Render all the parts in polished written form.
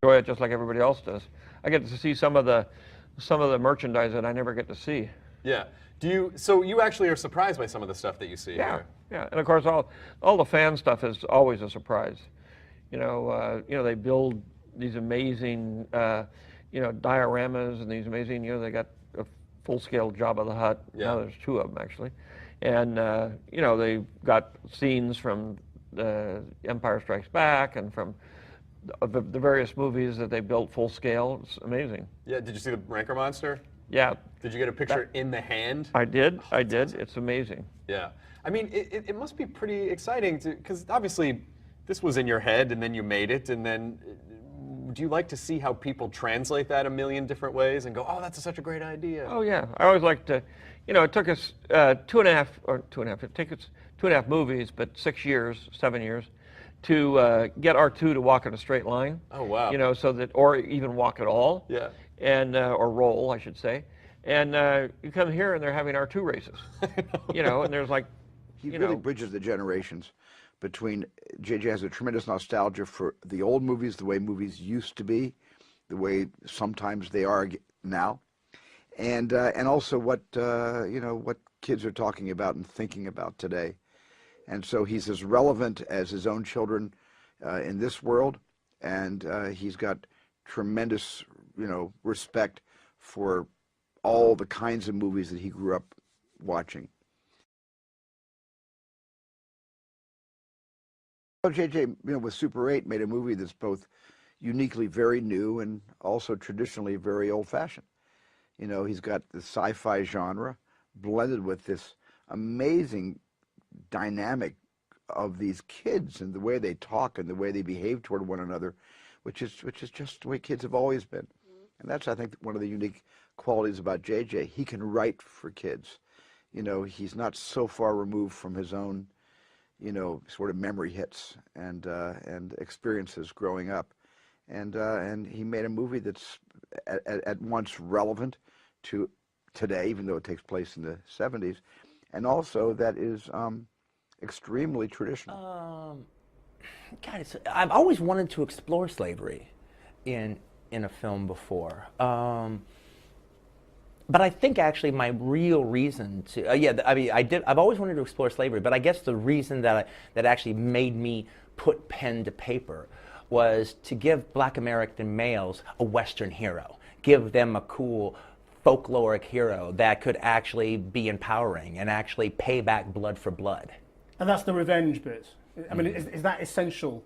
enjoy it just like everybody else does. I get to see some of the merchandise that I never get to see. Yeah. So you actually are surprised by some of the stuff that you see Yeah, here? yeah. And of course, all the fan stuff is always a surprise. They build these amazing, dioramas and these amazing, they got a full-scale Jabba the Hutt. Yeah. Now there's 2 of them, actually. And, they've got scenes from Empire Strikes Back and from the various movies that they built full-scale. It's amazing. Yeah, did you see the Rancor Monster? Yeah. Did you get a picture in the hand? I did. It's amazing. Yeah. I mean, it must be pretty exciting because obviously this was in your head and then you made it, and then do you like to see how people translate that a million different ways and go, oh, that's such a great idea? Oh, yeah. I always like to, it took us 2.5, it took us 2.5 movies, but 7 years, to get R2 to walk in a straight line. Oh, wow. So that, or even walk at all. Yeah. And, or roll, I should say. And you come here and they're having R2 races. And there's like, he really bridges the generations between, J.J. has a tremendous nostalgia for the old movies, the way movies used to be, the way sometimes they are now, and also what what kids are talking about and thinking about today. And so he's as relevant as his own children in this world, and he's got tremendous respect for all the kinds of movies that he grew up watching. J.J. with Super 8 made a movie that's both uniquely very new and also traditionally very old-fashioned. He's got the sci-fi genre blended with this amazing dynamic of these kids and the way they talk and the way they behave toward one another, which is just the way kids have always been. And that's, I think, one of the unique qualities about J.J. He can write for kids. He's not so far removed from his own sort of memory hits and experiences growing up, and he made a movie that's at once relevant to today, even though it takes place in the 70s, and also that is extremely traditional. God, I've always wanted to explore slavery in a film before. But I think actually my real reason to, I've always wanted to explore slavery, but I guess the reason that actually made me put pen to paper was to give Black American males a Western hero, give them a cool folkloric hero that could actually be empowering and actually pay back blood for blood. And that's the revenge bit. I mean, is that essential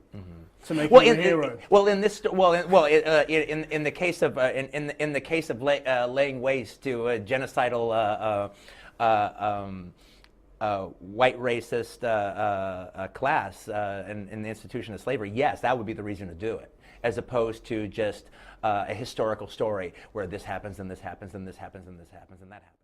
to make him a hero? In the case of laying waste to a genocidal white racist class in the institution of slavery, yes, that would be the reason to do it, as opposed to just a historical story where this happens and this happens and this happens and this happens and that happens.